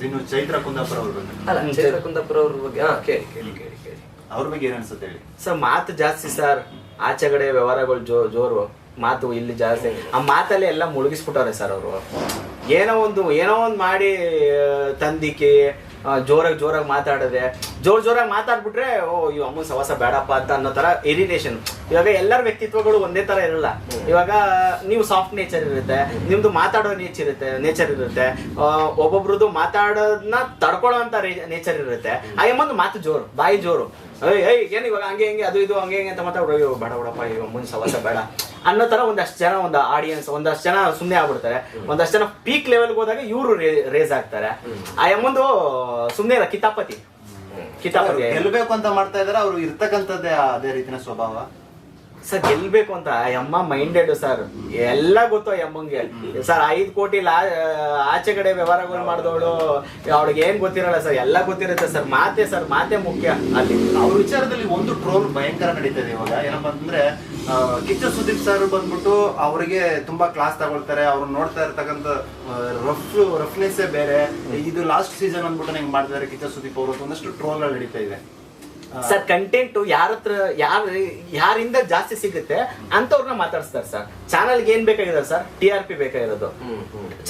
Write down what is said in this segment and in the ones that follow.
ಇನ್ನು ಚೈತ್ರ ಕುಂದಾಪುರ ಅವ್ರ ಬಗ್ಗೆ ಅಲ್ಲ, ಚೈತ್ರ ಕುಂದಾಪುರ ಅವ್ರ ಬಗ್ಗೆ ಕೇಳಿ ಕೇಳಿ ಕೇಳಿ ಕೇಳಿ ಅವ್ರ ಬಗ್ಗೆ ಏನ್ ಅನ್ಸುತ್ತೆ ಹೇಳಿ ಸರ್. ಮಾತು ಜಾಸ್ತಿ ಸರ್, ಆಚೆಗಡೆ ವ್ಯವಹಾರಗಳು ಜೋರು, ಮಾತು ಇಲ್ಲಿ ಜಾಸ್ತಿ. ಆ ಮಾತಲ್ಲಿ ಎಲ್ಲ ಮುಳುಗಿಸ್ಬಿಟ್ಟವ್ರೆ ಸರ್ ಅವರು. ಏನೋ ಒಂದು ಮಾಡಿ ತಂದಿಕ್ಕೆ ಜೋರಾಗಿ ಮಾತಾಡಿದ್ರೆ ಜೋರಾಗಿ ಮಾತಾಡ್ಬಿಟ್ರೆ ಓ ಇವ್ ಅಮ್ಮನ ಸವಾಸ ಬೇಡಪ್ಪ ಅಂತ ಅನ್ನೋ ತರ ಇರಿಟೇಷನ್. ಇವಾಗ ಎಲ್ಲರ ವ್ಯಕ್ತಿತ್ವಗಳು ಒಂದೇ ತರ ಇರಲ್ಲ. ಇವಾಗ ನೀವು ಸಾಫ್ಟ್ ನೇಚರ್ ಇರುತ್ತೆ, ನಿಮ್ದು ಮಾತಾಡೋ ನೇಚರ್ ಇರುತ್ತೆ, ಒಬ್ಬೊಬ್ರದ್ದು ಮಾತಾಡೋದನ್ನ ತಡ್ಕೊಳ್ಳೋ ಅಂತ ನೇಚರ್ ಇರುತ್ತೆ. ಆ ಅಮ್ಮಂದು ಮಾತು ಜೋರು, ಬಾಯಿ ಜೋರು. ಏನ್ ಇವಾಗ ಹಂಗೆ ಹಿಂಗೆ ಅದು ಇದು ಹಂಗೆ ಹಿಂಗೆ ಅಂತ ಮಾತಾಡೋ ಬೇಡ ಬಿಡಪ್ಪ ಇವ ಅಮ್ಮನ ಸವಾಸ ಬೇಡ ಅನ್ನೋ ತರ ಒಂದಷ್ಟು ಜನ, ಒಂದು ಆಡಿಯನ್ಸ್ ಒಂದಷ್ಟು ಜನ ಸುಮ್ಮನೆ ಆಗ್ಬಿಡ್ತಾರೆ. ಒಂದಷ್ಟು ಜನ ಪೀಕ್ ಲೆವೆಲ್ಗೆ ಹೋದಾಗ ಇವರು ರೇಸ್ ಆಗ್ತಾರೆ. ಆ ಅಮ್ಮಂದು ಸುಮ್ಮನೆ ಇಲ್ಲ, ಕಿತಾಪತಿ ಗೆಲ್ಬೇಕು ಅಂತ ಮಾಡ್ತಾ ಇದಾರೆ. ಅವ್ರು ಇರ್ತಕ್ಕಂಥದ್ದೇ ಅದೇ ರೀತಿನ ಸ್ವಭಾವ ಸರ್. ಗೆಲ್ಬೇಕು ಅಂತ ಅಮ್ಮ ಮೈಂಡೆಡ್ ಸರ್, ಎಲ್ಲ ಗೊತ್ತು ಅಮ್ಮಂಗೆ ಸರ್. 5 ಕೋಟಿ ಆಚೆ ಕಡೆ ವ್ಯವಹಾರಗಳು ಮಾಡಿದವಳು, ಅವಳಿಗೆ ಏನ್ ಗೊತ್ತಿರಲ್ಲ ಸರ್, ಎಲ್ಲ ಗೊತ್ತಿರುತ್ತೆ ಸರ್. ಮಾತೆ ಮುಖ್ಯ ಅಲ್ಲಿ. ಅವ್ರ ವಿಚಾರದಲ್ಲಿ ಒಂದು ಟ್ರೋಲ್ ಭಯಂಕರ ನಡೀತದೆ ಇವಾಗ. ಏನಪ್ಪಾ ಅಂತಂದ್ರೆ ಕಿಚ್ಚ ಸುದೀಪ್ ಸರ್ ಬಂದ್ಬಿಟ್ಟು ಅವರಿಗೆ ತುಂಬಾ ಕ್ಲಾಸ್ ತಗೊಳ್ತಾರೆ. ಅವ್ರು ನೋಡ್ತಾ ಇರ್ತಕ್ಕಂಥ ರಫ್ನೆಸ್ ಬೇರೆ. ಇದು ಲಾಸ್ಟ್ ಸೀಸನ್ ಅಂದ್ಬಿಟ್ಟು ನಂಗೆ ಮಾಡ್ತಿದ್ದಾರೆ ಕಿಚ್ಚ ಸುದೀಪ್ ಅವರು. ಒಂದಷ್ಟು ಟ್ರೋಲ್ಗಳು ನಡೀತಾ ಇದೆ ಸರ್. ಕಂಟೆಂಟ್ ಯಾರಿಂದ ಜಾಸ್ತಿ ಸಿಗುತ್ತೆ ಅಂತವ್ರನ್ನ ಮಾತಾಡಿಸ್ತಾರೆ ಸರ್. ಚಾನಲ್ಗೆ ಏನ್ ಬೇಕಾಗಿರೋದು ಸರ್? TRP ಬೇಕಾಗಿರೋದು,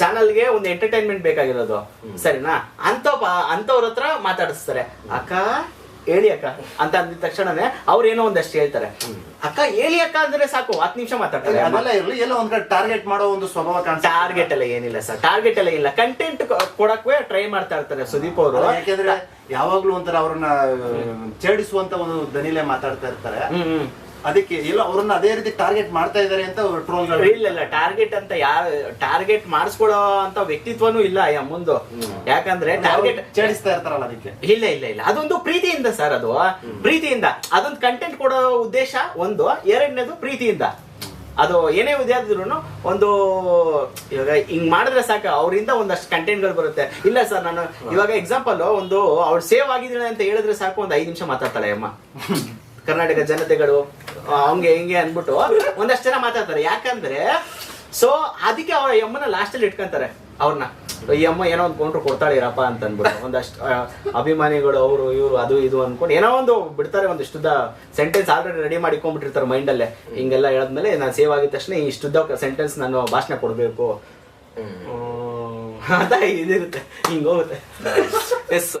ಚಾನಲ್ಗೆ ಒಂದು ಎಂಟರ್ಟೈನ್ಮೆಂಟ್ ಬೇಕಾಗಿರೋದು, ಸರಿನಾ? ಅಂತವ್ರ ಹತ್ರ ಮಾತಾಡಿಸ್ತಾರೆ. ಅಕ್ಕ ಹೇಳಿ ಅಕ್ಕ ಅಂತ ಅಂದಿದ ತಕ್ಷಣನೇ ಅವ್ರೇನೋ ಒಂದಷ್ಟು ಹೇಳ್ತಾರೆ. ಅಕ್ಕ ಹೇಳಿ ಅಕ್ಕ ಅಂದ್ರೆ ಸಾಕು, 10 ನಿಮಿಷ ಮಾತಾಡ್ತಾರೆ. ಅದೆಲ್ಲ ಇರಲಿ, ಎಲ್ಲ ಒಂದ್ ಕಡೆ ಟಾರ್ಗೆಟ್ ಮಾಡೋ ಒಂದು ಸ್ವಭಾವ ಕಾಣಿಸ್ತಾ. ಟಾರ್ಗೆಟ್ ಎಲ್ಲ ಏನಿಲ್ಲ ಸರ್, ಟಾರ್ಗೆಟ್ ಎಲ್ಲ ಇಲ್ಲ. ಕಂಟೆಂಟ್ ಕೊಡಕ್ಕೆ ಟ್ರೈ ಮಾಡ್ತಾ ಇರ್ತಾರೆ ಸುದೀಪ್ ಅವರು. ಯಾಕೆಂದ್ರೆ ಯಾವಾಗ್ಲೂ ಒಂಥರ ಅವ್ರನ್ನ ಛೇಡಿಸುವಂತ ಒಂದು ದನಿಲೆ ಮಾತಾಡ್ತಾ ಇರ್ತಾರೆ. ಅದಕ್ಕೆ ಇಲ್ಲ ಅವ್ರನ್ನ ಅದೇ ರೀತಿ ಟಾರ್ಗೆಟ್ ಮಾಡ್ತಾ ಇದಾರೆ ಅಂತ ಟ್ರೋಲ್ಗಳು. ಇಲ್ಲ, ಟಾರ್ಗೆಟ್ ಅಂತ ಟಾರ್ಗೆಟ್ ಮಾಡಿಸ್ಕೊಡೋ ಅಂತ ವ್ಯಕ್ತಿತ್ವನೂ ಇಲ್ಲ ಮುಂದು. ಯಾಕಂದ್ರೆ ಟಾರ್ಗೆಟ್ ಛೇಡಿಸ್ತಾ ಇರ್ತಾರಲ್ಲ ಅದಕ್ಕೆ. ಇಲ್ಲ, ಅದೊಂದು ಪ್ರೀತಿಯಿಂದ ಸರ್, ಅದು ಪ್ರೀತಿಯಿಂದ. ಅದೊಂದು ಕಂಟೆಂಟ್ ಕೊಡೋ ಉದ್ದೇಶ ಒಂದು, ಎರಡನೇದು ಪ್ರೀತಿಯಿಂದ. ಅದು ಏನೇ ಉದ್ಯಾದ್ರು ಒಂದು ಇವಾಗ ಹಿಂಗ್ ಮಾಡಿದ್ರೆ ಸಾಕು, ಅವರಿಂದ ಒಂದಷ್ಟು ಕಂಟೆಂಟ್ಗಳು ಬರುತ್ತೆ. ಇಲ್ಲ ಸರ್, ನಾನು ಇವಾಗ ಎಕ್ಸಾಂಪಲ್ ಒಂದು ಅವ್ಳು ಸೇವ್ ಆಗಿದ್ದಾಳೆ ಅಂತ ಹೇಳಿದ್ರೆ ಸಾಕು, ಒಂದು 5 ನಿಮಿಷ ಮಾತಾಡ್ತಾಳೆ ಅಮ್ಮ. ಕರ್ನಾಟಕ ಜನತೆಗಳು ಹಂಗೆ ಹಿಂಗೆ ಅನ್ಬಿಟ್ಟು ಒಂದಷ್ಟು ಜನ ಮಾತಾಡ್ತಾರೆ. ಯಾಕಂದ್ರೆ ಸೊ ಅದಕ್ಕೆ ಅವ್ರ ಅಮ್ಮನ ಲಾಸ್ಟ್ ಅಲ್ಲಿ ಇಟ್ಕೊಂತಾರೆ ಅವ್ರನ್ನ. ಈ ಅಮ್ಮ ಏನೋ ಒಂದು ಕೌಂಟ್ರ್ ಕೊಡ್ತಾಳಿರಪ್ಪ ಅಂತ ಅನ್ಬಿಟ್ಟು ಒಂದಷ್ಟು ಅಭಿಮಾನಿಗಳು ಅವರು ಇವರು ಅದು ಇದು ಅನ್ಕೊಂಡು ಏನೋ ಒಂದು ಬಿಡ್ತಾರೆ. ಒಂದಿಷ್ಟುದ್ದ ಸೆಂಟೆನ್ಸ್ ಆಲ್ರೆಡಿ ರೆಡಿ ಮಾಡಿಕೊಂಡ್ಬಿಟ್ಟಿರ್ತಾರೆ ಮೈಂಡಲ್ಲೇ. ಹಿಂಗೆಲ್ಲ ಹೇಳದ್ಮೇಲೆ ನಾನು ಸೇವ್ ಆಗಿದ ತಕ್ಷಣ ಇಷ್ಟುದ್ದ ಸೆಂಟೆನ್ಸ್ ನಾನು ಭಾಷಣ ಕೊಡ್ಬೇಕು ಅಂತ ಇದಿರುತ್ತೆ, ಹಿಂಗೋಗುತ್ತೆ. ಎಸ್.